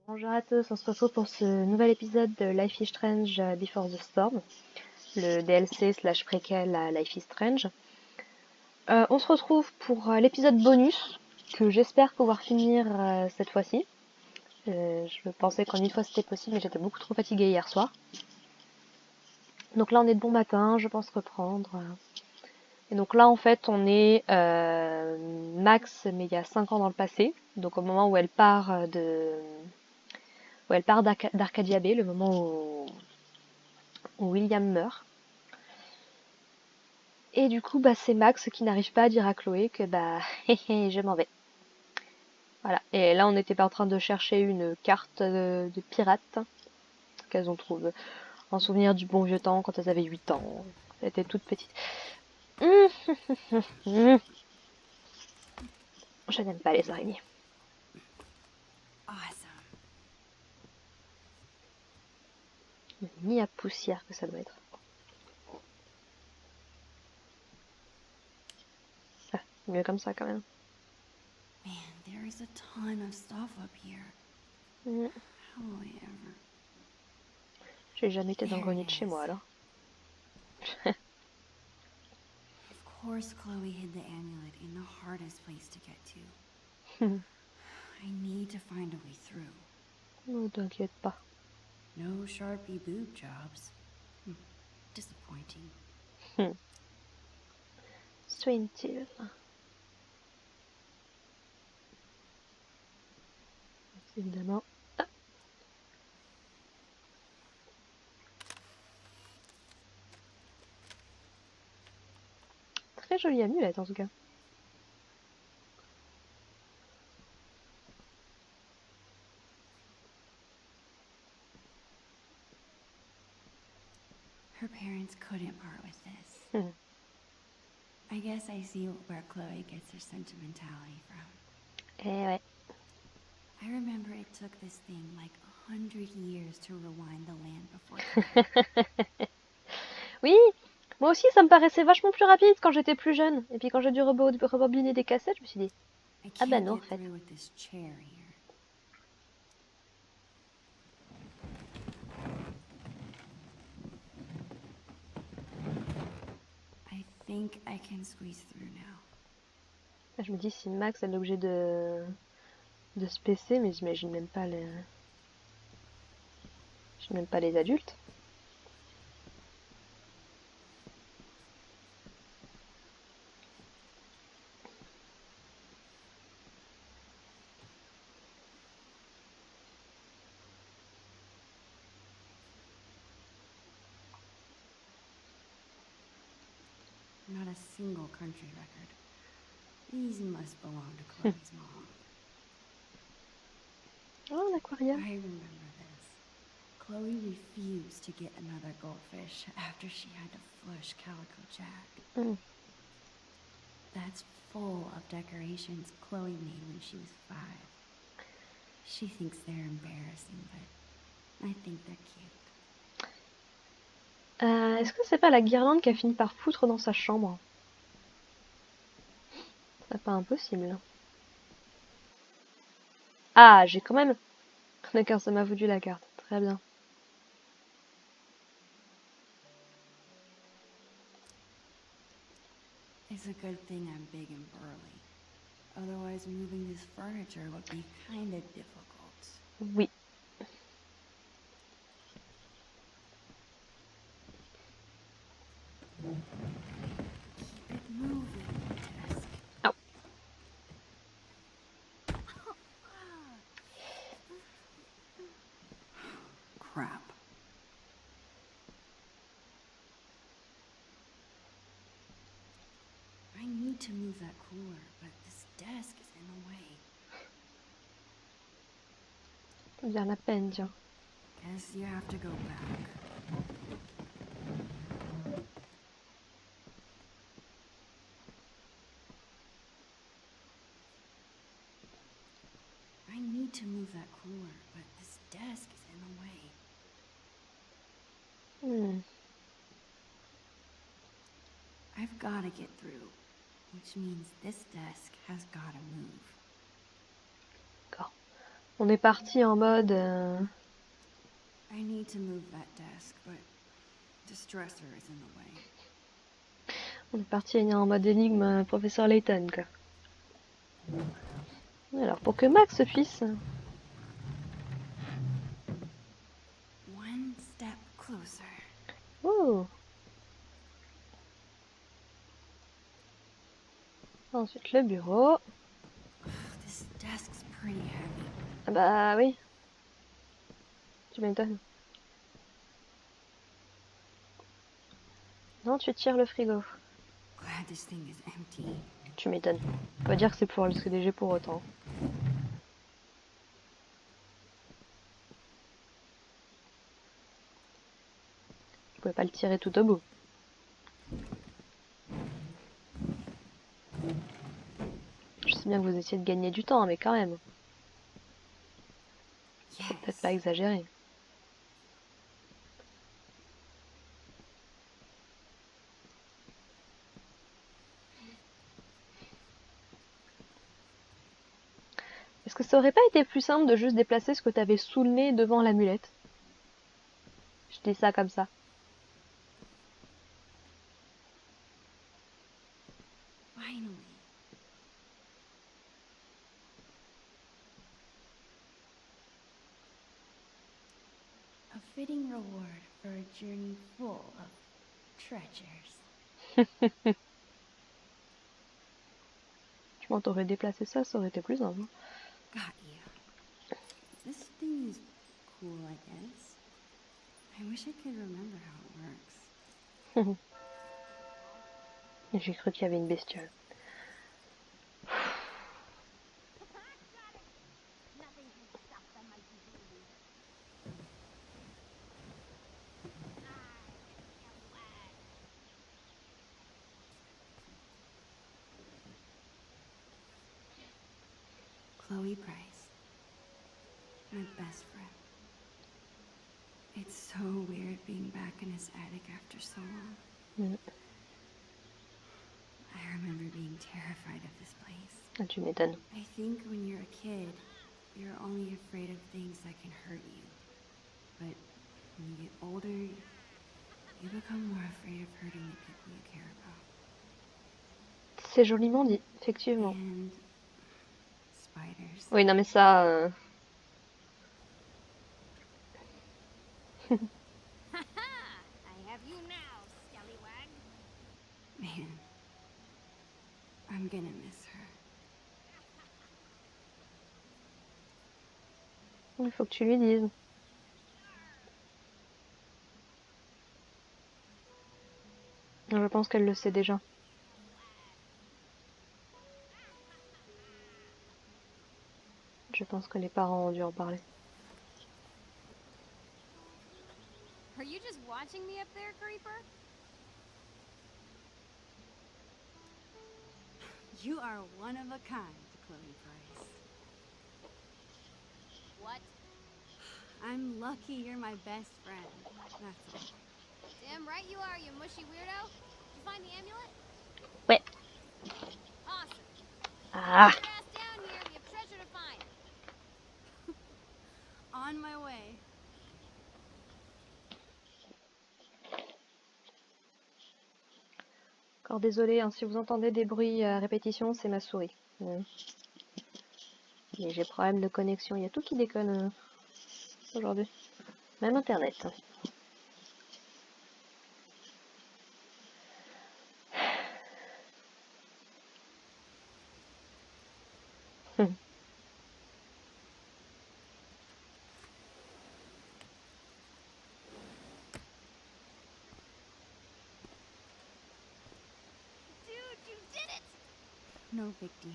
Bonjour à tous, on se retrouve pour ce nouvel épisode de Life is Strange Before the Storm, le DLC slash préquel à Life is Strange. On se retrouve pour l'épisode bonus, que j'espère pouvoir finir cette fois-ci. Je pensais qu'en une fois c'était possible, mais j'étais beaucoup trop fatiguée hier soir. Donc là on est de bon matin, je pense reprendre. Et donc là en fait on est Max, mais il y a 5 ans dans le passé, donc au moment où elle part d'Arcadia Bay, le moment où William meurt. Et du coup, c'est Max qui n'arrive pas à dire à Chloé que je m'en vais. Voilà. Et là, on était pas en train de chercher une carte de pirate qu'elles ont trouvée en souvenir du bon vieux temps quand elles avaient 8 ans. Elles étaient toutes petites. Je n'aime pas les araignées. Awesome. Ni à poussière que ça doit être. Ah, mieux comme ça quand même. Man, there is a ton of stuff up here. Mm. How will I ever? J'ai jamais été dans le There it grenier de chez moi is. alors. Of course, Chloe hid the amulet in the hardest place to get to. I need to find a way through. Ne t'inquiète pas. No Sharpie boob jobs. Disappointing. Soigne-t-il. Évidemment. Ah. Très jolie amulette en tout cas. Her parents couldn't part with this. I guess I see where Chloe gets her sentimentality from. Eh ouais. I remember it took this thing like 100 years to rewind the land before. Oui, moi aussi ça me paraissait vachement plus rapide quand j'étais plus jeune. Et puis quand j'ai dû rebobiner des cassettes, je me suis dit, I ah bah can't non en get fait. through with this chair here. I think I can squeeze through now. Je me dis si Max elle est obligée de se baisser, mais j'imagine même pas les adultes. Not a single country record. These must belong to Chloe's mom. Oh l'aquarium. I remember this. Chloe refused to get another goldfish after she had to flush Calico Jack. That's full of decorations Chloe made when she was 5. She thinks they're embarrassing, but I think they're cute. Est-ce que c'est pas la guirlande qui a fini par foutre dans sa chambre? C'est pas impossible. Ah, j'ai quand même... D'accord, ça m'a foutu la carte. Très bien. It's a good thing I'm big and burly. Otherwise, moving this furniture would be kind of difficult. Oui. Keep it moving, desk. Oh. Crap. I need to move that cooler, but this desk is in the way. Bien la peine, tiens. Guess you have to go back. I need to move that cooler, but this desk is in the way. I've got to get through, which means this desk has got to move. D'accord. On est parti en mode... I need to move that desk, but the stressor is in the way. On est parti en mode énigme professeur Layton, quoi. Alors, pour que Max puisse... One step closer. Oh! Ensuite, le bureau. This desk's pretty heavy. Ah bah oui. Tu m'étonnes. Non, tu tires le frigo. Glad this thing is empty. Tu m'étonnes. On va dire que c'est pour le CDG pour autant. Je pouvais pas le tirer tout au bout. Je sais bien que vous essayez de gagner du temps, mais quand même. Faut peut-être pas exagérer. Est-ce que ça aurait pas été plus simple de juste déplacer ce que t'avais sous le nez devant l'amulette? Je dis ça comme ça. Finally. A fitting reward for a journey full of treasures. Tu m'en t'aurais déplacé ça, ça aurait été plus simple. Got you. This thing is cool, I guess. I wish I could remember how it works. J'ai cru qu'il y avait une bestiole. Chloe Price. My best friend. It's so weird being back in his attic after so long. I remember being terrified of this place. Ah, tu m'étonnes. I think when you're a kid, you're only afraid of things that can hurt you. But when you get older, you become more afraid of hurting the people you care about. C'est joliment dit, effectivement. And spiders. Oui, non mais ça... I have you now, scallywag. Man, I'm gonna miss her. Il faut que tu lui dises. Je pense qu'elle le sait déjà. Je pense que les parents ont dû en parler. Are you just watching me up there, Creeper? You are one of a kind, Chloe Price. What? I'm lucky you're my best friend. That's all. Damn right you are, you mushy weirdo. Did you find the amulet? Ouais. Awesome. Ah! Get your ass down here, we have treasure to find. On my way. Encore désolé, hein, si vous entendez des bruits à répétition, c'est ma souris. Et j'ai problème de connexion, il y a tout qui déconne aujourd'hui. Même internet. Dude, you did it! No big deal.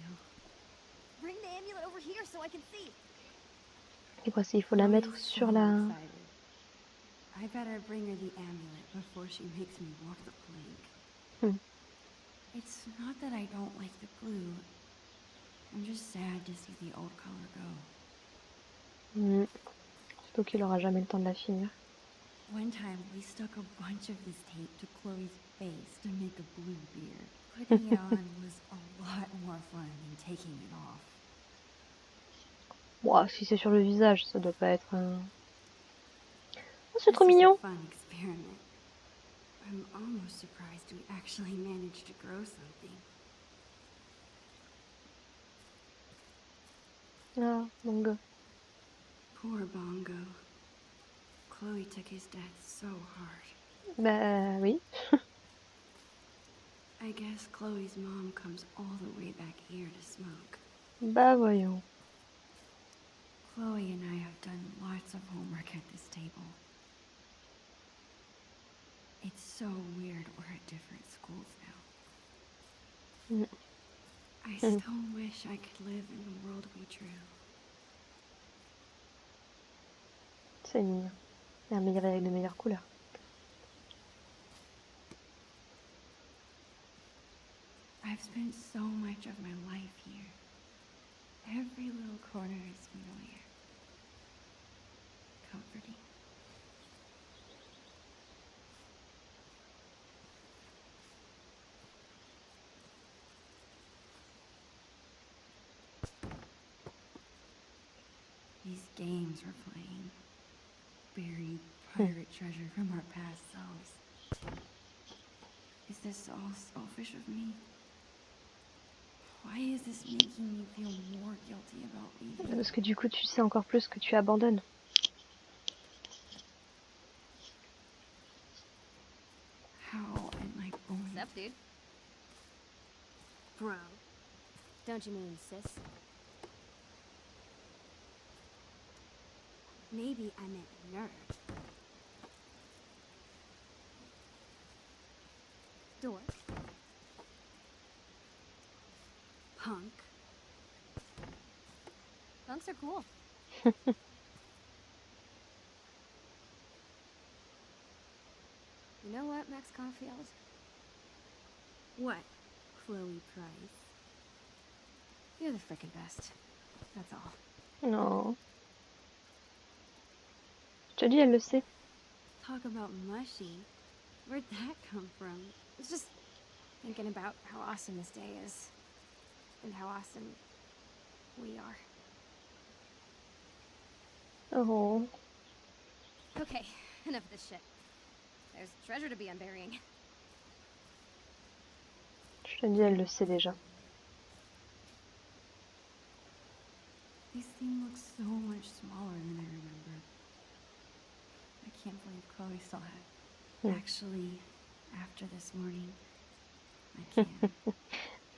Bring the amulet over here so I can see. Et voici, il faut la mettre Chloe's sur so la... excited. I better bring her the amulet before she makes me walk the plank. It's not that I don't like the glue. I'm just sad to see the old color go. Surtout qu'il aura jamais le temps de la finir. One time we stuck a bunch of this tape to Chloe's face to make a blue beard. Putting it on was a lot more fun than taking it off. Bon, si c'est sur le visage, ça doit pas être un... Oh, c'est This trop is a mignon. fun experiment. I'm almost surprised we actually managed to grow something. Ah, Bongo. Poor Bongo. Chloe took his death so hard. Bah oui. I guess Chloe's mom comes all the way back here to smoke. Bah voyons. Chloe and I have done lots of homework at this table. It's so weird we're at different schools now. Mm. I still wish I could live in the world we drew. C'est mignon. Et avec de meilleures couleurs. I've spent so much of my life here. Every little corner is familiar. Comforting. These games we're playing. Buried pirate treasure from our past selves. Is this all selfish of me? Why is this making me feel more guilty about leaving? Parce que du coup, tu sais encore plus que tu abandonnes. How am I going? What's up, dude? Bro. Don't you mean sis? Maybe I meant nerd. Dork. Punk. Punks are cool. You know what, Max Caulfield? What, Chloe Price? You're the frickin' best. That's all. Non. Je te dis, elle le sait. Talk about mushy. Where'd that come from? It's just thinking about how awesome this day is. And how awesome we are. Oh. Okay, enough of this shit. There's treasure to be unburying. Je te dis, elle le sait déjà. This thing looks so much smaller than I remember. I can't believe Chloe still had. Actually, after this morning, I can.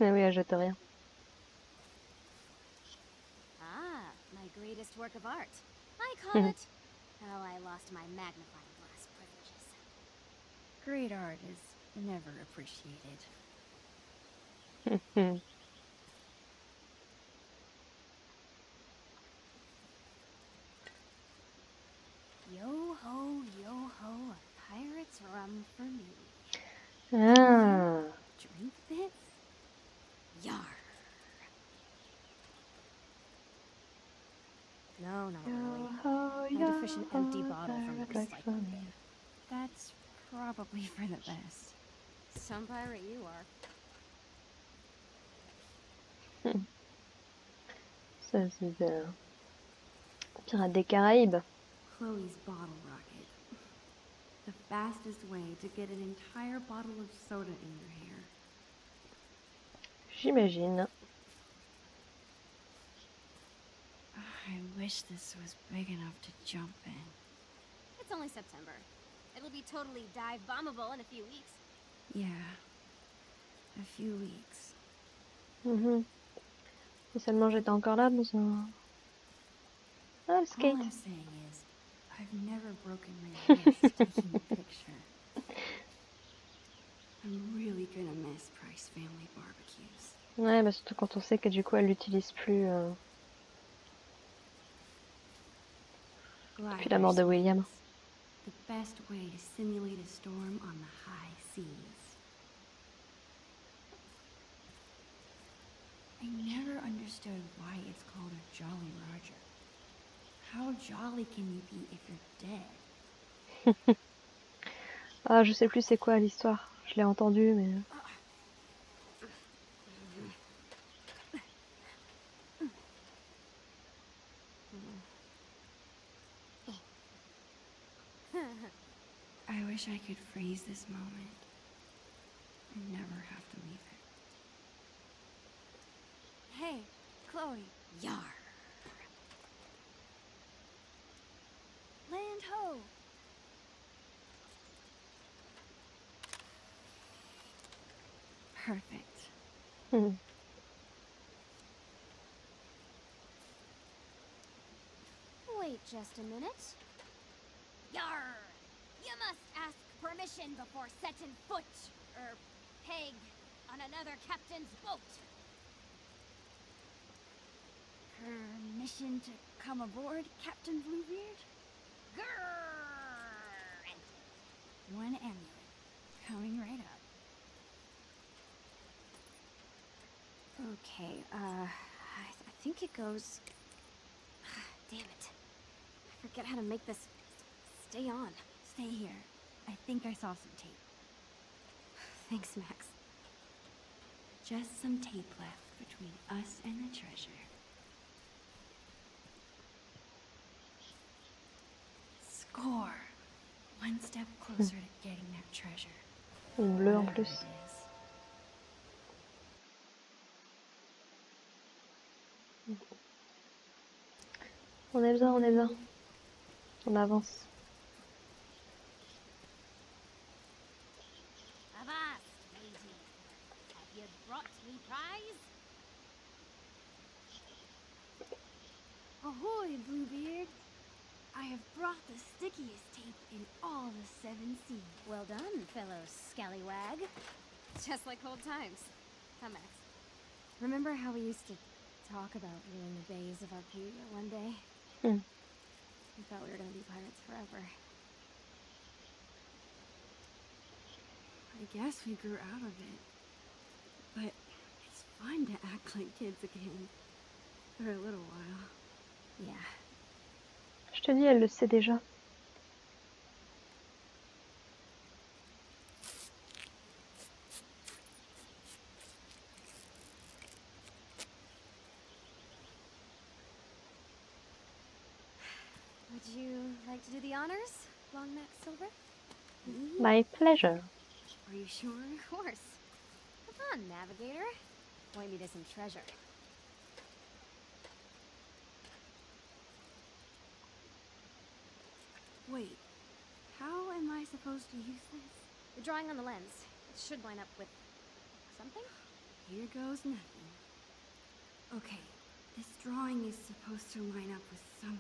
Mais oui, elle jette rien. Ah, my greatest work of art. I call it how I lost my magnifying glass privileges. Great art is never appreciated. Yo ho, a pirate's rum for me. Ah. Drink this? Yar. No, not really. I'd fish an empty bottle from the recycling bin. That's probably for the best. Some pirate you are. Ça, c'est de... Pirates des Caraïbes. Chloe's bottle rocket. The fastest way to get an entire bottle of soda in your hair. J'imagine. I wish this was big enough to jump in. It's only September. It'll be totally dive bombable in a few weeks. Yeah. A few weeks. Si seulement j'étais encore là dans un... Ah, le All skate. I'm saying is, I've never broken my wrist taking a picture. I'm really gonna miss Price family barbecues. Ouais, bah surtout quand on sait que du coup elle l'utilise plus depuis la mort de William. The best way to simulate a storm on the high seas. I never understood why it's called a Jolly Roger. How jolly can you be if you're dead? Ah, je sais plus c'est quoi l'histoire. Je l'ai entendu, mais... wish I could freeze this moment and never have to leave it. Hey, Chloe. Yar! Land ho! Perfect. Mhm. Wait just a minute. Yar! You must ask permission before setting foot, peg, on another captain's boat. Permission to come aboard, Captain Bluebeard? Grrr! One amulet. Coming right up. Okay, I think it goes... Damn it. I forget how to make this stay on. Stay here. I think I saw some tape. Thanks, Max. Just some tape left between us and the treasure. Score! One step closer to getting that treasure. Une bleue en Whatever plus. it is. On est bien, on est bien. On avance. Avast, matey. Have you brought me prize? Ahoy, Bluebeard! I have brought the stickiest tape in all the 7 seas. Well done, fellow scallywag. Just like old times. Huh, Max? Remember how we used to talk about ruling the bays of Arcadia one day? Hmm. We thought we were gonna be pirates forever. I guess we grew out of it. But it's fun to act like kids again. For a little while. Yeah. Je te dis, elle le sait déjà. Would you like to do the honors, Long Max Silver? My pleasure. Are you sure? Of course. Come on, navigator. Point me to some treasure. Wait. How am I supposed to use this? The drawing on the lens. It should line up with something? Here goes nothing. Okay. This drawing is supposed to line up with something.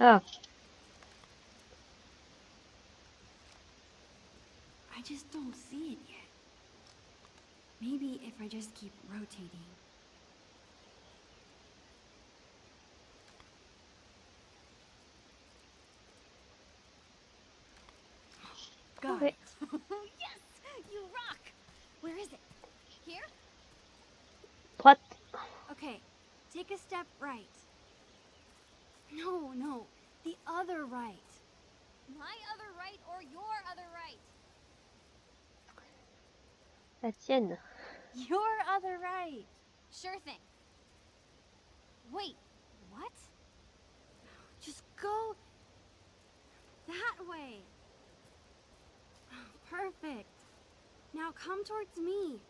Ah, I just don't see it yet. Maybe if I just keep rotating. Got okay. it. Yes! You rock! Where is it? Here? Droite. Okay, take a step right. No, the other right. My other right or your other right? La tienne. Your other right. Sure thing. Wait, what? Just go that way. Perfect. Now come towards me.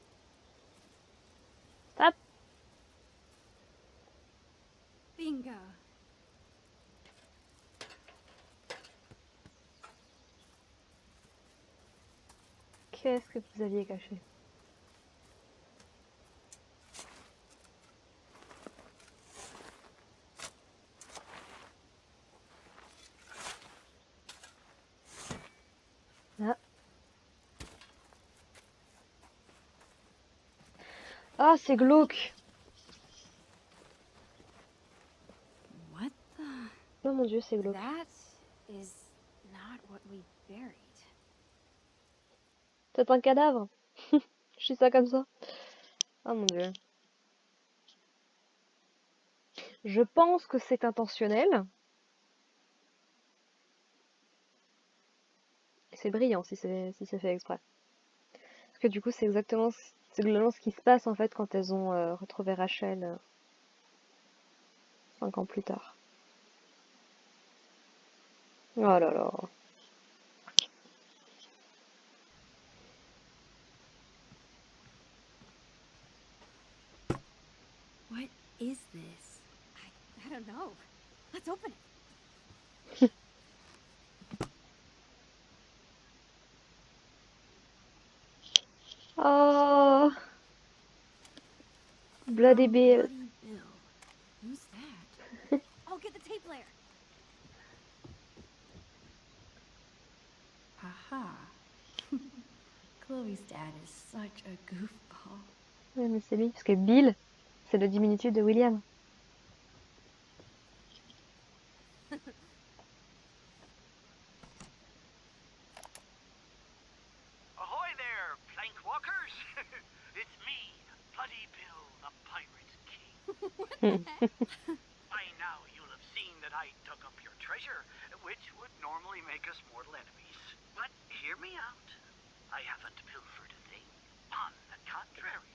Stop. Bingo. Qu'est-ce que vous aviez caché? Ah. Ah, c'est glauque. What the? Oh mon dieu, c'est glauque. That is not what we buried. C'est un cadavre. Je dis ça comme ça. Oh mon dieu. Je pense que c'est intentionnel. C'est brillant si c'est fait exprès. Parce que du coup, c'est globalement ce qui se passe en fait quand elles ont retrouvé Rachel 5 ans plus tard. Oh là là. What is this? I don't know. Let's open it. Oh, Bloody Bill. Bloody Bill. Who's that? I'll get the tape player. Haha. Chloe's dad is such a goofball. Ouais, mais c'est lui, parce que Bill, c'est le diminutif de William. Ahoy there, plank walkers! It's me, Bloody Bill, the Pirate King. By now you'll have seen that I dug up your treasure, which would normally make us mortal enemies. But hear me out. I haven't pilfered a thing. On the contrary,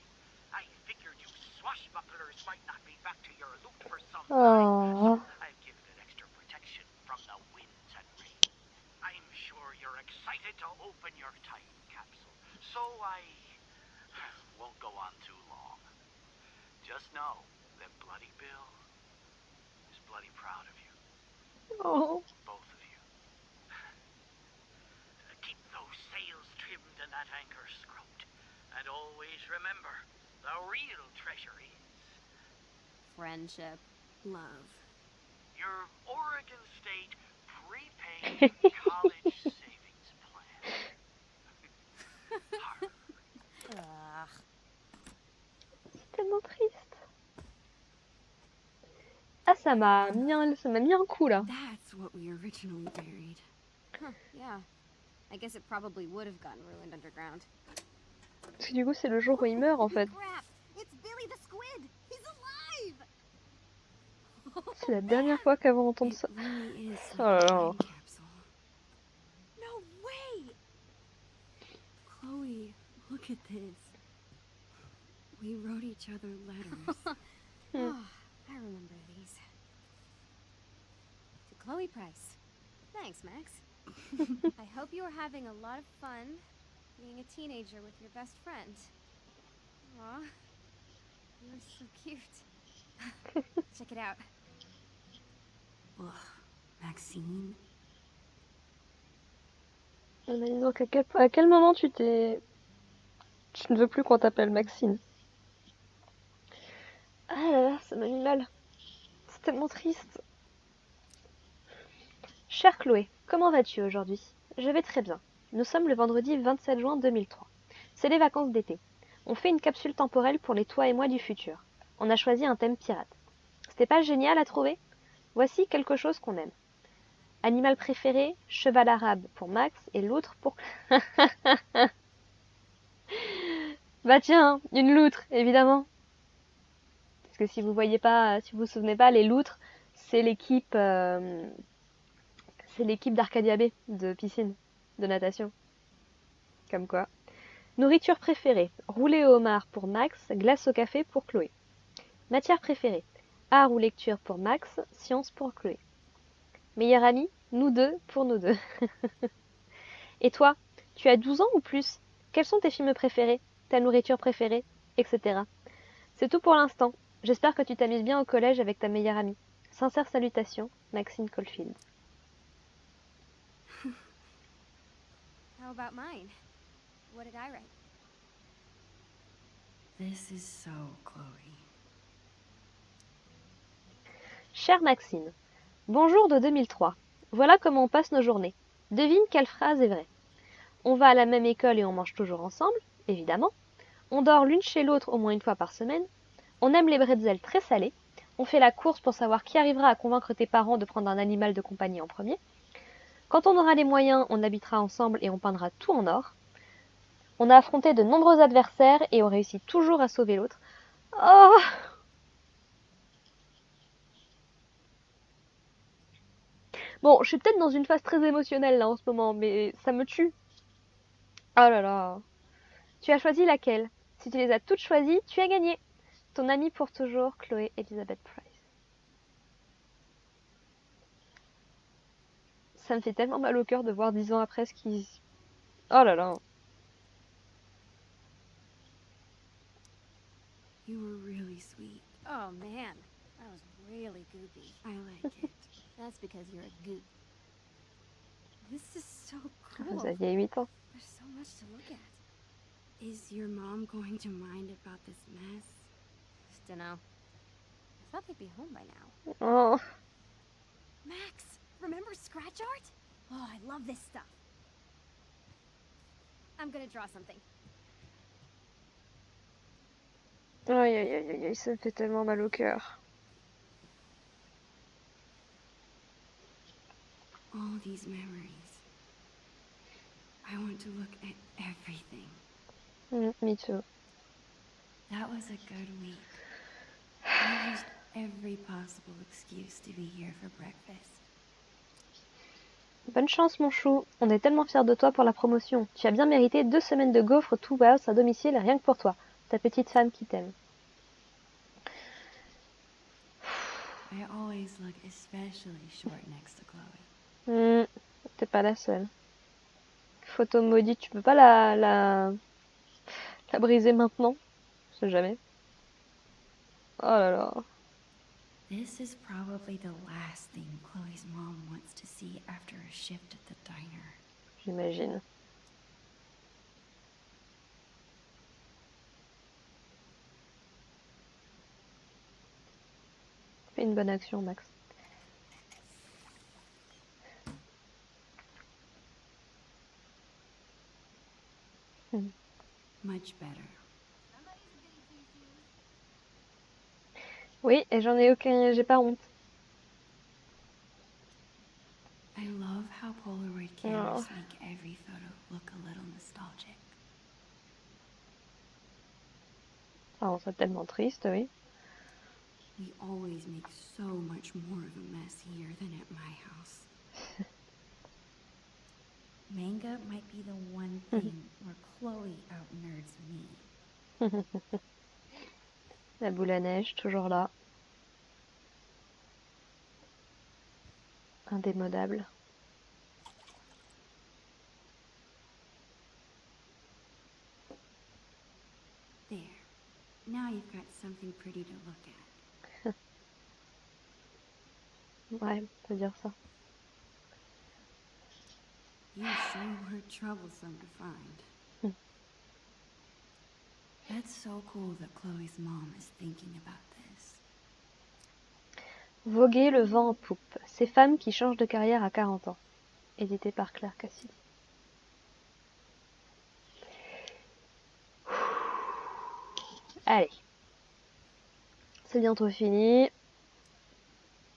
I figured you swashbucklers might not be back to your loot for some time, Oh. so I've given it extra protection from the winds and rain. I'm sure you're excited to open your time capsule, so I won't go on too long. Just know that Bloody Bill is bloody proud of you. Oh. Both of you. Keep those sails trimmed and that anchor scrubbed. And always remember, the real treasure is Friendship. Love. your Oregon State prepaid college savings plan. Arr. Ugh. C'est tellement triste. Ah, ça m'a mis un coup là. That's what we originally buried. Huh, yeah. I guess it probably would have gotten ruined underground. Parce que du coup, c'est le jour où il meurt en fait. Crap! It's Billy the Squid! He's alive! C'est la dernière fois qu'elle va entendre It ça. really is Oh like là a là. time capsule. No way! Chloe, look at this. We wrote each other letters. Oh, I remember these. To Chloe Price. Thanks, Max. I hope you are having a lot of fun being a teenager with your best friend. Aw, you're so cute. Check it out. Ugh, Maxine. Mais dis donc, à quel moment tu ne veux plus qu'on t'appelle Maxine? Ah là là, ça m'a mis mal. C'est tellement triste. Chère Chloé, comment vas-tu aujourd'hui? Je vais très bien. Nous sommes le vendredi 27 juin 2003. C'est les vacances d'été. On fait une capsule temporelle pour les toi et moi du futur. On a choisi un thème pirate. C'était pas génial à trouver? Voici quelque chose qu'on aime. Animal préféré, cheval arabe pour Max et l'autre pour... Bah tiens, une loutre, évidemment. Parce que si vous voyez pas, si vous vous souvenez pas, les loutres, c'est l'équipe d'Arcadia Bay, de piscine, de natation. Comme quoi. Nourriture préférée, roulé au homard pour Max, glace au café pour Chloé. Matière préférée, art ou lecture pour Max, science pour Chloé. Meilleur ami, nous deux pour nous deux. Et toi, tu as 12 ans ou plus? Quels sont tes films préférés, ta nourriture préférée, etc. C'est tout pour l'instant. J'espère que tu t'amuses bien au collège avec ta meilleure amie. Sincères salutations, Maxine Caulfield. How about mine? What did I write? This is so Chloe. Chère Maxine, bonjour de 2003. Voilà comment on passe nos journées. Devine quelle phrase est vraie. On va à la même école et on mange toujours ensemble, évidemment. On dort l'une chez l'autre au moins une fois par semaine. On aime les bretzels très salés. On fait la course pour savoir qui arrivera à convaincre tes parents de prendre un animal de compagnie en premier. Quand on aura les moyens, on habitera ensemble et on peindra tout en or. On a affronté de nombreux adversaires et on réussit toujours à sauver l'autre. Oh! Bon, je suis peut-être dans une phase très émotionnelle là en ce moment, mais ça me tue. Oh là là. Tu as choisi laquelle? Si tu les as toutes choisies, tu as gagné. Ton amie pour toujours, Chloé Elizabeth Price. Ça me fait tellement mal au cœur de voir 10 ans après ce qui... Oh là là. You were really sweet. Oh man, that was really goopy. I like it. That's because you're a goop. This is so Vous cool. aviez 8 ans. There's so much to look at. Is your mom going to mind about this mess? Dunno. I thought they'd be home by now. Oh. Max, remember scratch art? Oh, I love this stuff. I'm gonna draw something. Aïe aïe aïe aïe, ça me fait tellement mal au cœur. All these memories. I want to look at everything. Me too. That was a good week. I used every possible excuse to be here for breakfast. Bonne chance mon chou, on est tellement fiers de toi pour la promotion. Tu as bien mérité 2 semaines de gaufres Two Wells à domicile rien que pour toi. Ta petite femme qui t'aime. I always look especially short next to Chloe. T'es pas la seule. Photo maudite, tu peux pas la briser maintenant? Je sais jamais. Oh là là. This is probably the last thing Chloe's mom wants to see after a shift at the diner. J'imagine. Fais une bonne action, Max. Much better. Oui, et j'en ai aucun, j'ai pas honte. I love how Polaroid cameras make every photo look a little nostalgic. Ça rend ça tellement triste, oui. We always make so much more of a mess here than at my house. Manga might be the one thing where Chloe out-nerds me. La boule à neige, toujours là. Indémodable. There. Now you've got something pretty to look at. Ouais, on peut dire ça. You sure were troublesome to find. That's so cool that Chloe's mom is thinking about this. Voguer le vent en poupe. Ces femmes qui changent de carrière à 40 ans. Édité par Claire Cassidy. Allez. C'est bientôt fini.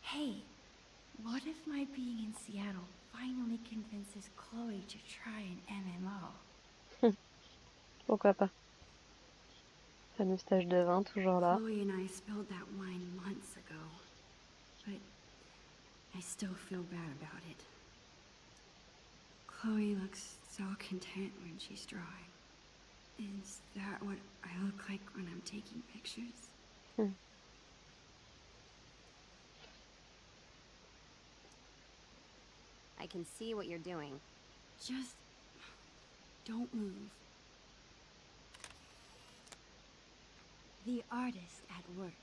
Hey, what if my being in Seattle finally convinces Chloe to try an MMO? Pourquoi pas. Fameux stage de vin, toujours là. Chloe and I spilled that wine months ago, but I still feel bad about it. Chloe looks so content when she's drawing. Is that what I look like when I'm taking pictures? I can see what you're doing. Just don't move. The artist at work.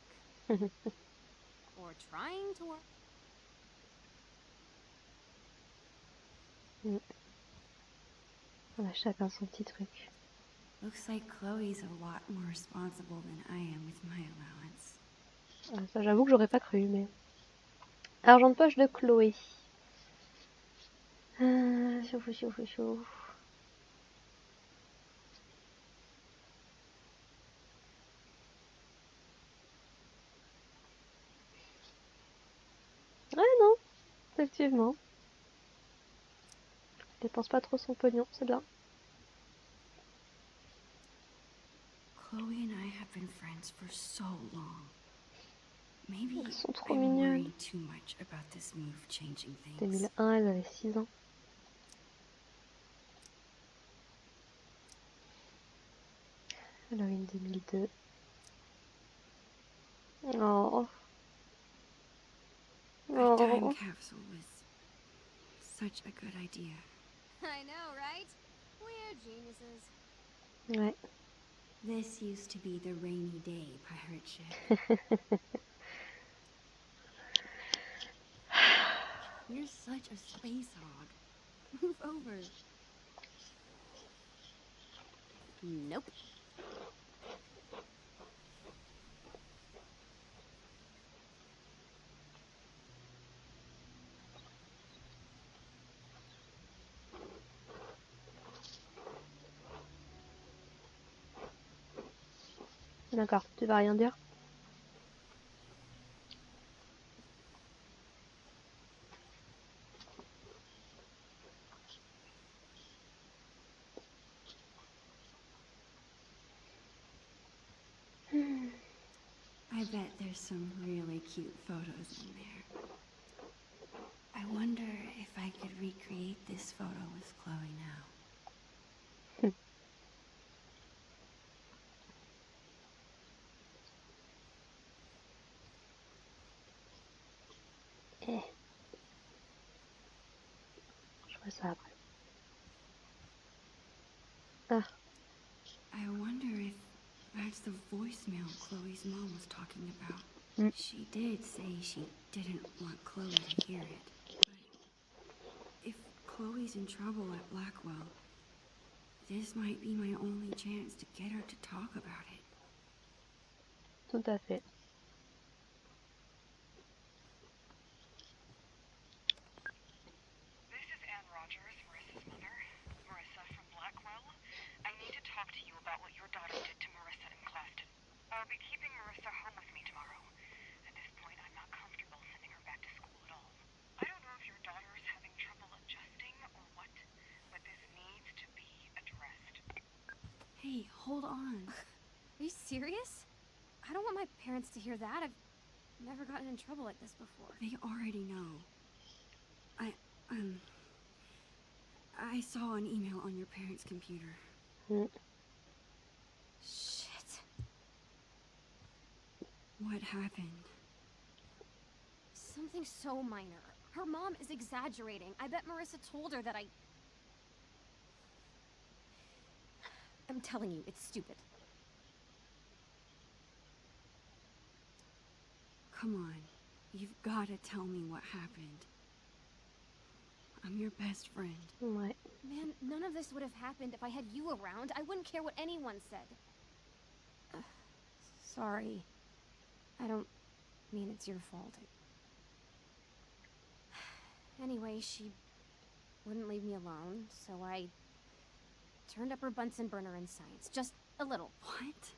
Or trying to work. On a chacun son petit truc. Looks like Chloe's a lot more responsible than I am with my allowance. Ça, j'avoue que j'aurais pas cru, mais... Argent de poche de Chloé. Chou. Ouais, non, effectivement. Dépense pas trop son pognon, c'est bien. Chloe and I have been friends for so long. Maybe Elles sont trop I'm mignonnes. worried too much about this move changing things. 2001, elles avaient 6 ans. Halloween 2002. Oh. A time Oh. capsule was such a good idea. I know, right? We're geniuses. Ouais. This used to be the rainy day pirate ship. You're such a space hog. Move over. Nope. D'accord, tu vas rien dire? I bet there's some really cute photos in there. I wonder if I could recreate this photo with Chloe now. Eh. Je ferai ça après. Ah. I wonder if that's the voicemail Chloe's mom was talking about. Mm. She did say she didn't want Chloe to hear it. But if Chloe's in trouble at Blackwell, this might be my only chance to get her to talk about it. Tout à fait. This is Anne Rogers, Marissa's mother. Marissa from Blackwell. I need to talk to you about what your daughter did to Marissa in Claston. I'll be keeping Marissa home with me tomorrow. At this point, I'm not comfortable sending her back to school at all. I don't know if your daughter is having trouble adjusting or what, but this needs to be addressed. Hey, hold on. Are you serious? I don't want my parents to hear that. I've never gotten in trouble like this before. They already know. I saw an email on your parents' computer. Mm. Shit. What happened? Something so minor. Her mom is exaggerating. I bet Marissa told her that I'm telling you, it's stupid. Come on. You've got to tell me what happened. I'm your best friend. Ouais. Man, none of this would have happened if I had you around. I wouldn't care what anyone said. Sorry. I don't mean it's your fault. Anyway, she wouldn't leave me alone, so I turned up her Bunsen burner in science. Just a little. What?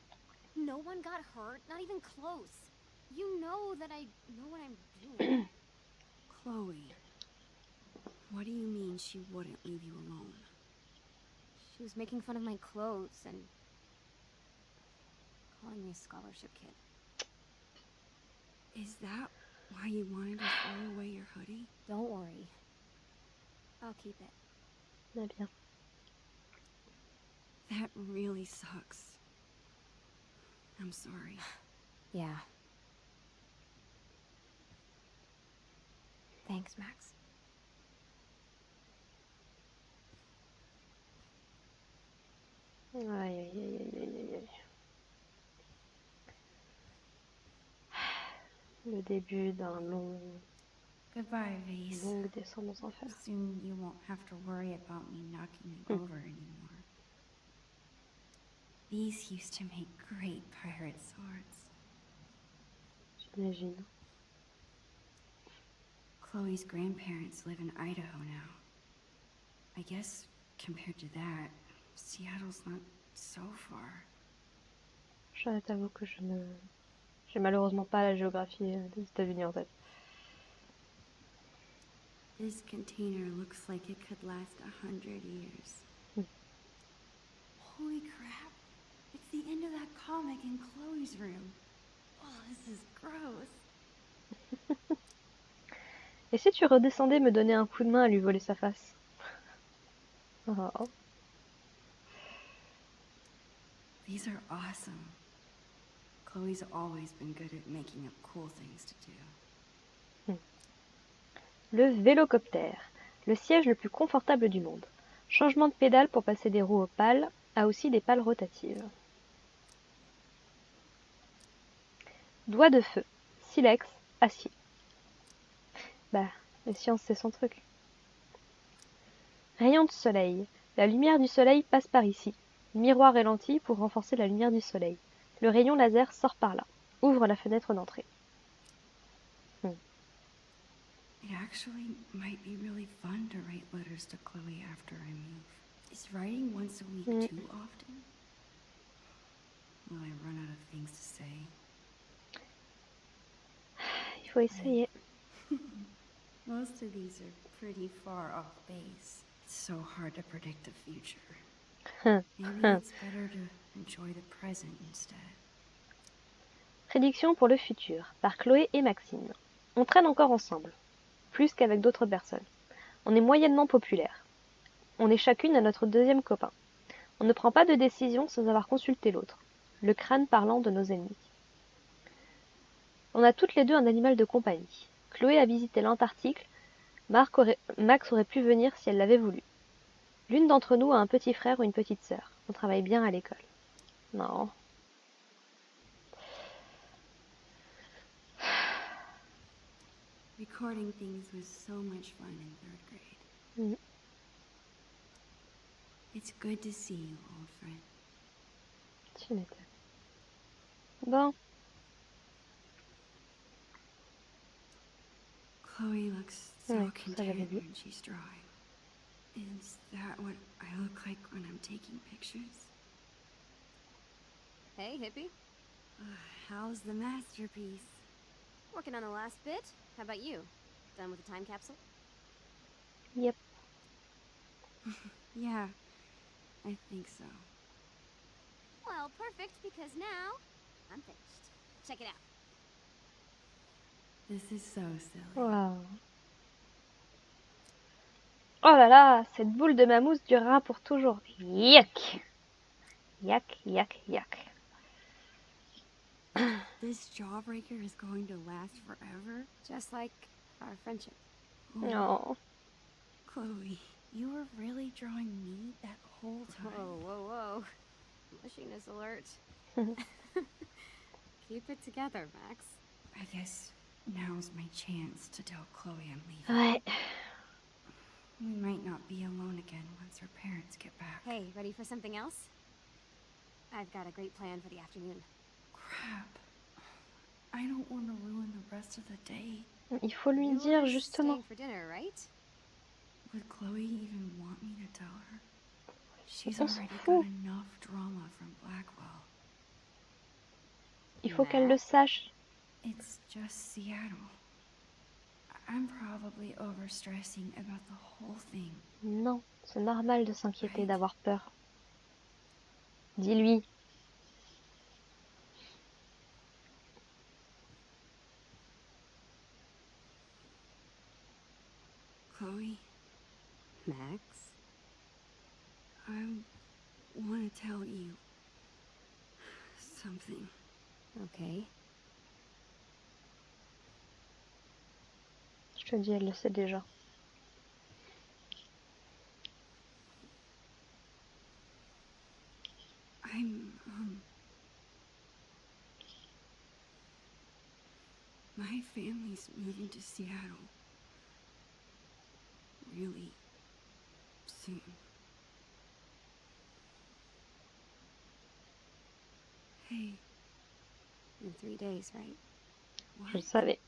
No one got hurt, not even close. You know that I know what I'm doing. Chloe. What do you mean she wouldn't leave you alone? She was making fun of my clothes and calling me a scholarship kid. Is that why you wanted to throw away your hoodie? Don't worry. I'll keep it. Très bien. That really sucks. I'm sorry. Yeah. Thanks, Max. Aïe, aïe, aïe, aïe, aïe, aïe. Le début d'un Goodbye, Vase. longue descente aux enfers. Soon you won't have to worry about me knocking you over anymore. These used to make great pirate swords. J'imagine. Chloe's grandparents live in Idaho now. I guess, compared to that, Seattle's not so far. Je t'avoue que j'ai malheureusement pas la géographie des États-Unis en tête. This container looks like it could last 100 years. Holy crap! It's the end of that comic in Chloe's room. Oh, this is gross. Et si tu redescendais me donner un coup de main à lui voler sa face? Oh. These are awesome. Chloe's always been good at making up cool things to do. Le vélocoptère, le siège le plus confortable du monde. Changement de pédale pour passer des roues aux pales, a aussi des pales rotatives. Doigt de feu, silex, acier. Bah, la science c'est son truc. Rayon de soleil, la lumière du soleil passe par ici. Miroir et lentille pour renforcer la lumière du soleil. Le rayon laser sort par là. Ouvre la fenêtre d'entrée. It actually might be really fun to write letters to Chloe after I move. Is writing once a week too often? Will I run out of things to say? Il faut essayer. Most of these are pretty far off base. It's so hard to predict the future. Maybe it's better to enjoy the present instead. Prédiction pour le futur, par Chloé et Maxime. On traîne encore ensemble, plus qu'avec d'autres personnes. On est moyennement populaire. On est chacune à notre deuxième copain. On ne prend pas de décision sans avoir consulté l'autre. Le crâne parlant de nos ennemis. On a toutes les deux un animal de compagnie. Chloé a visité l'Antarctique. Max aurait pu venir si elle l'avait voulu. L'une d'entre nous a un petit frère ou une petite sœur. On travaille bien à l'école. Non. Recording things was so much fun in 3rd grade. It's good to see you, old friend. Tu m'étonnes. Bon. Chloe looks so Ouais, ça content j'avais vu. when she's drawing. Is that what I look like when I'm taking pictures? Hey, hippie. How's the masterpiece? Working on the last bit. How about you? Done with the time capsule? Yep. Yeah, I think so. Well, perfect, because now I'm finished. Check it out. This is so silly. Wow. Oh là là, cette boule de ma mousse durera pour toujours. Yuck. Yuck, yuck, yuck. This jawbreaker is going to last forever? Just like our friendship. Oh. Chloe, you were really drawing me that whole time? Whoa, whoa, whoa. Mushiness alert. Keep it together, Max. I guess now's my chance to tell Chloe I'm leaving. Ouais. We might not be alone again once her parents get back. Hey, ready for something else? I've got a great plan for the afternoon. Crap. I don't want to ruin the rest of the day. Il faut lui You're dire justement. staying for dinner, right? Would Chloe even want me to tell her? She's On s'en already fout. got enough drama from Blackwell. Il faut qu'elle le sache. It's just Seattle. I'm probably overstressing about the whole thing. Non, c'est normal de s'inquiéter, d'avoir peur. Dis-lui. Chloe, Max? I want to tell you something. Okay. Je te dis, elle le sait déjà. My family's moving to Seattle. Really soon. Hey. In 3 days, right? Je le What? savais.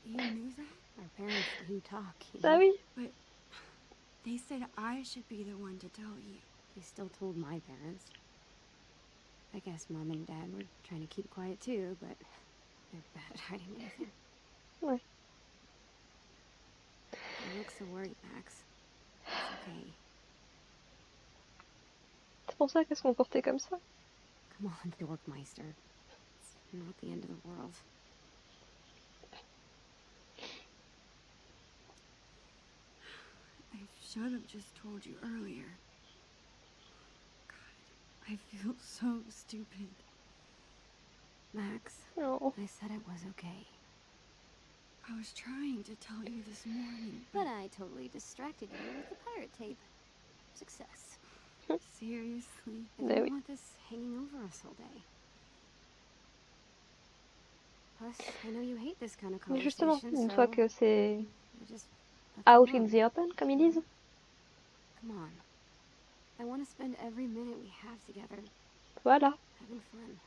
You knew that? Our parents do talk, you Bah know? oui. But they said I should be the one to tell you. They still told my parents. I guess Mom and Dad were trying to keep quiet too, but they're bad at hiding anything. Ouais. Don't look so worried, Max. It's okay. C'est pour ça qu'elles se comportaient comme ça. Come on, Dorkmeister. It's not the end of the world. should have just told you earlier. God, I feel so stupid. Max, Oh. I said it was okay. I was trying to tell you this morning, But I totally distracted you with the pirate tape. Success. seriously. I Mais didn't oui. want this hanging over us all day. Plus, I know you hate this kind of Mais conversation, justement, une so fois que c'est I just left it out in alone. the open, comme ils disent, Come on. I want to spend every minute we have together voilà. having fun.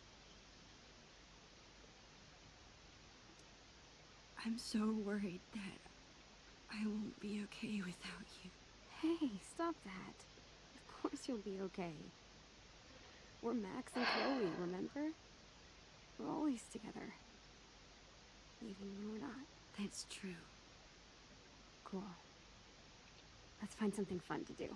I'm so worried that I won't be okay without you. Hey, stop that. Of course you'll be okay. We're Max and Chloe, remember? We're always together. Even when we're not. That's true. Cool. Let's find something fun to do.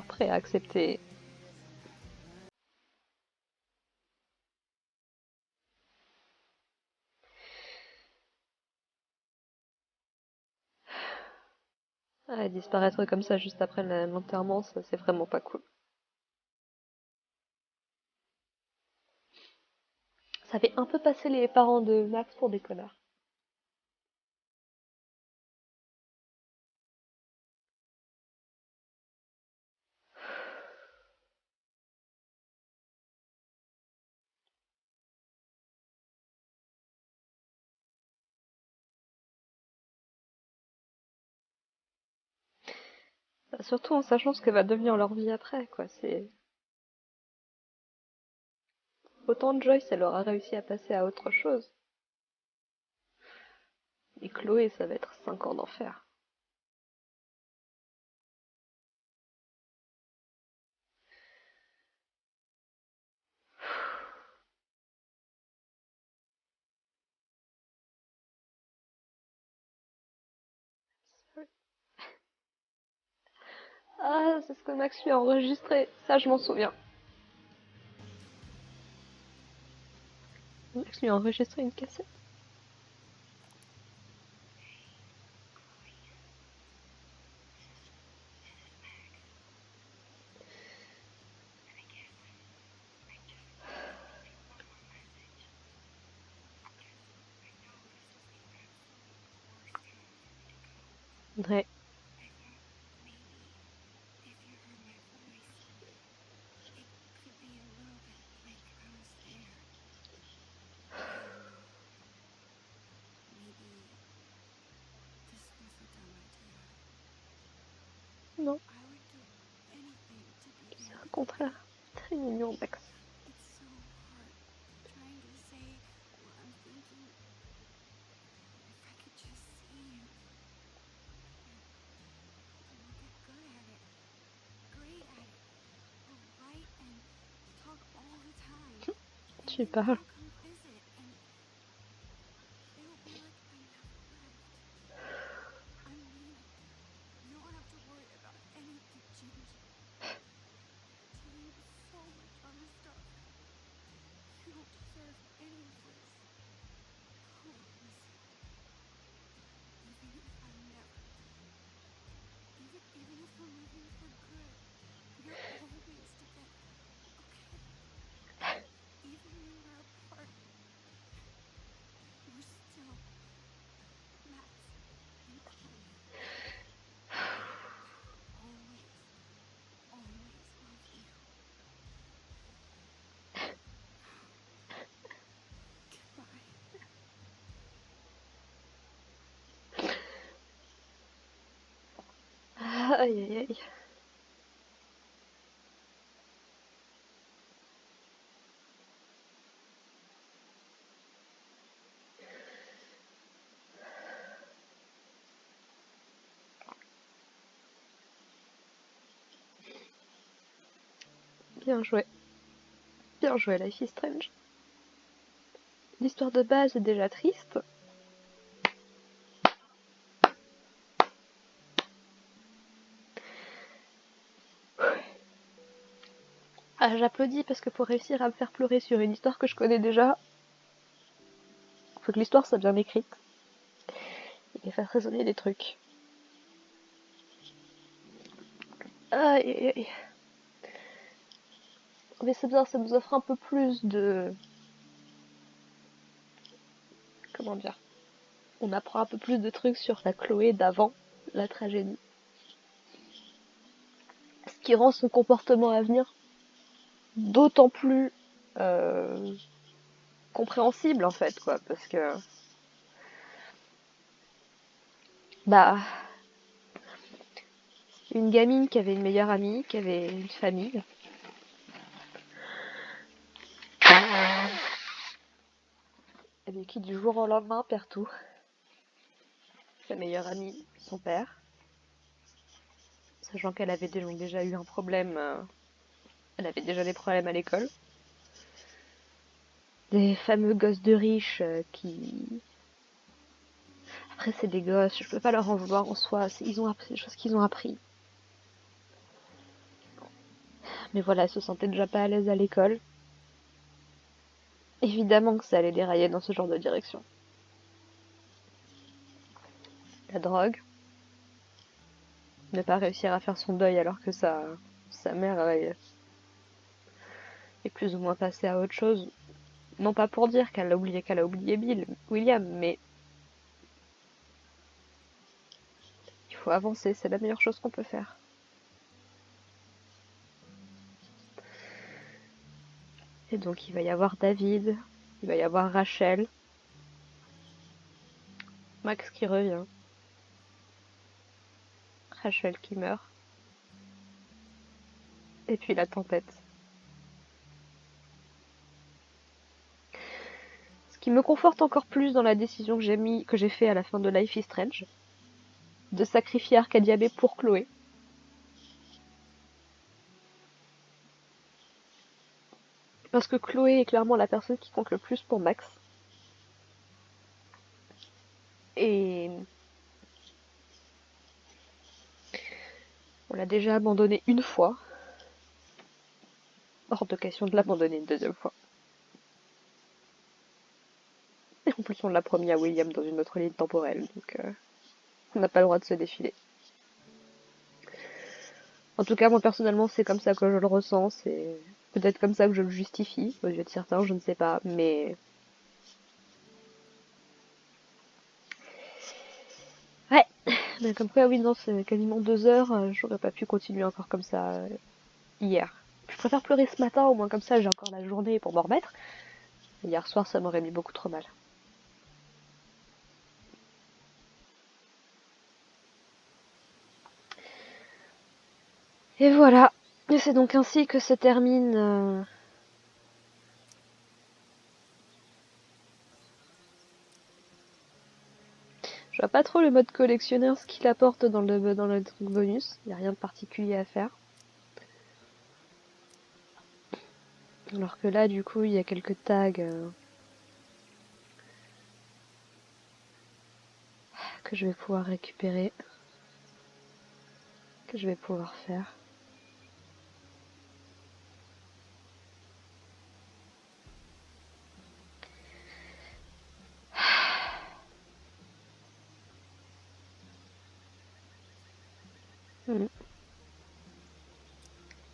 Prêt à accepter. Ah, disparaître comme ça juste après l'enterrement, ça c'est vraiment pas cool. Ça fait un peu passer les parents de Max pour des connards. Bah, surtout en sachant ce que va devenir leur vie après, quoi. C'est autant de Joyce, elle aura réussi à passer à autre chose. Et Chloé, ça va être 5 ans d'enfer. Ah, c'est ce que Max lui a enregistré. Ça, je m'en souviens. Max lui a enregistré une cassette. Ouais. Maybe if you contraire. Très mignon, Max. It's so hard trying to say what I'm thinking. If I could just see you. We'll get good at it. Great at it. We'll write and talk all the time. And Tu then parles. you'll come visit and it'll be like I never left. I mean, you don't have to worry about anything changing. You're doing so much other stuff. You don't deserve any of this. Oh, listen. Even if I never, even if we're moving for good, we're always together, okay? Even when we're apart, we're still Max and Chloe. Always, always love you. Goodbye. Aïe aïe aïe. Bien joué. Bien joué, Life is Strange. L'histoire de base est déjà triste. Ah, j'applaudis parce que pour réussir à me faire pleurer sur une histoire que je connais déjà, faut que l'histoire soit bien écrite et faire résonner des trucs. Aïe aïe aïe. Mais c'est bien, ça nous offre un peu plus de... Comment dire? On apprend un peu plus de trucs sur la Chloé d'avant la tragédie. Ce qui rend son comportement à venir d'autant plus compréhensible en fait, quoi, parce que bah une gamine qui avait une meilleure amie, qui avait une famille, et qui du jour au lendemain perd tout. Sa meilleure amie, son père, sachant qu'elle avait déjà eu un problème, elle avait déjà des problèmes à l'école. Des fameux gosses de riches qui... Après c'est des gosses, je peux pas leur en vouloir en soi, ils ont appris des choses qu'ils ont appris. Mais voilà, elle se sentait déjà pas à l'aise à l'école. Évidemment que ça allait dérailler dans ce genre de direction. La drogue, ne pas réussir à faire son deuil alors que sa mère est plus ou moins passée à autre chose. Non pas pour dire qu'elle a oublié William, mais il faut avancer, c'est la meilleure chose qu'on peut faire. Et donc il va y avoir David, il va y avoir Rachel, Max qui revient, Rachel qui meurt, et puis la tempête. Ce qui me conforte encore plus dans la décision que j'ai fait à la fin de Life is Strange, de sacrifier Arcadia Bay pour Chloé. Parce que Chloé est clairement la personne qui compte le plus pour Max. Et on l'a déjà abandonné une fois. Hors de question de l'abandonner une deuxième fois. Et en plus on l'a promis à William dans une autre ligne temporelle, donc on n'a pas le droit de se défiler. En tout cas, moi personnellement, c'est comme ça que je le ressens, c'est peut-être comme ça que je le justifie, aux yeux de certains, je ne sais pas, mais... Ouais, mais comme quoi, oui, non, c'est quasiment 2 heures, j'aurais pas pu continuer encore comme ça hier. Je préfère pleurer ce matin, au moins comme ça j'ai encore la journée pour m'en remettre. Hier soir, ça m'aurait mis beaucoup trop mal. Et voilà, Et c'est donc ainsi que se termine... Je vois pas trop le mode collectionneur, ce qu'il apporte dans le truc bonus. Il n'y a rien de particulier à faire. Alors que là, du coup, il y a quelques tags que je vais pouvoir récupérer. Que je vais pouvoir faire.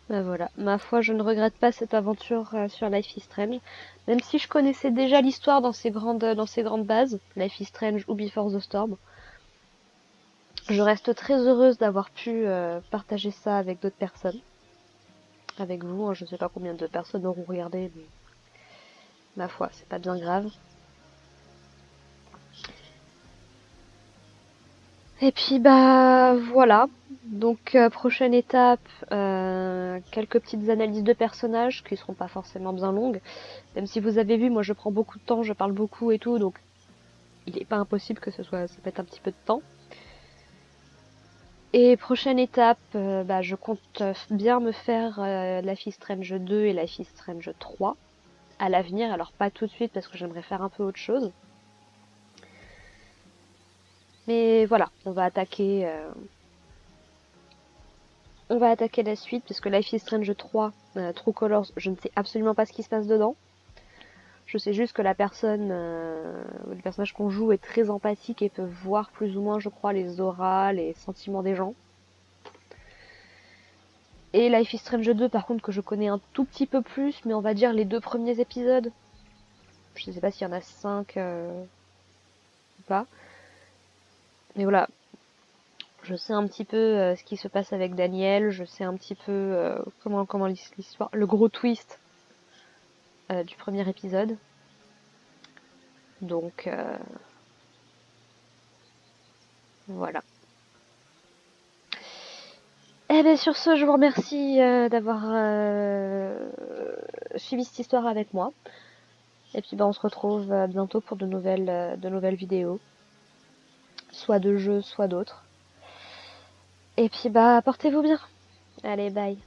Ben voilà, ma foi, je ne regrette pas cette aventure sur Life is Strange, même si je connaissais déjà l'histoire dans ces grandes bases, Life is Strange ou Before the Storm. Je reste très heureuse d'avoir pu partager ça avec d'autres personnes, avec vous. Hein, je ne sais pas combien de personnes auront regardé, mais ma foi, c'est pas bien grave. Et puis bah voilà, donc prochaine étape, quelques petites analyses de personnages qui seront pas forcément bien longues. Même si vous avez vu, moi je prends beaucoup de temps, je parle beaucoup et tout, donc il n'est pas impossible que ça mette un petit peu de temps. Et prochaine étape, bah, je compte bien me faire Life is Strange 2 et Life is Strange 3 à l'avenir, alors pas tout de suite parce que j'aimerais faire un peu autre chose. Mais voilà, on va attaquer la suite, puisque Life is Strange 3, True Colors, je ne sais absolument pas ce qui se passe dedans. Je sais juste que le personnage qu'on joue est très empathique et peut voir plus ou moins, je crois, les auras, les sentiments des gens. Et Life is Strange 2, par contre, que je connais un tout petit peu plus, mais on va dire les 2 premiers épisodes. Je ne sais pas s'il y en a 5 ou pas. Mais voilà, je sais un petit peu ce qui se passe avec Daniel, je sais un petit peu comment l'histoire, le gros twist du premier épisode. Donc voilà. Eh bien sur ce, je vous remercie d'avoir suivi cette histoire avec moi. Et puis on se retrouve bientôt pour de nouvelles vidéos. Soit de jeux, soit d'autres. Et puis portez-vous bien. Allez, bye.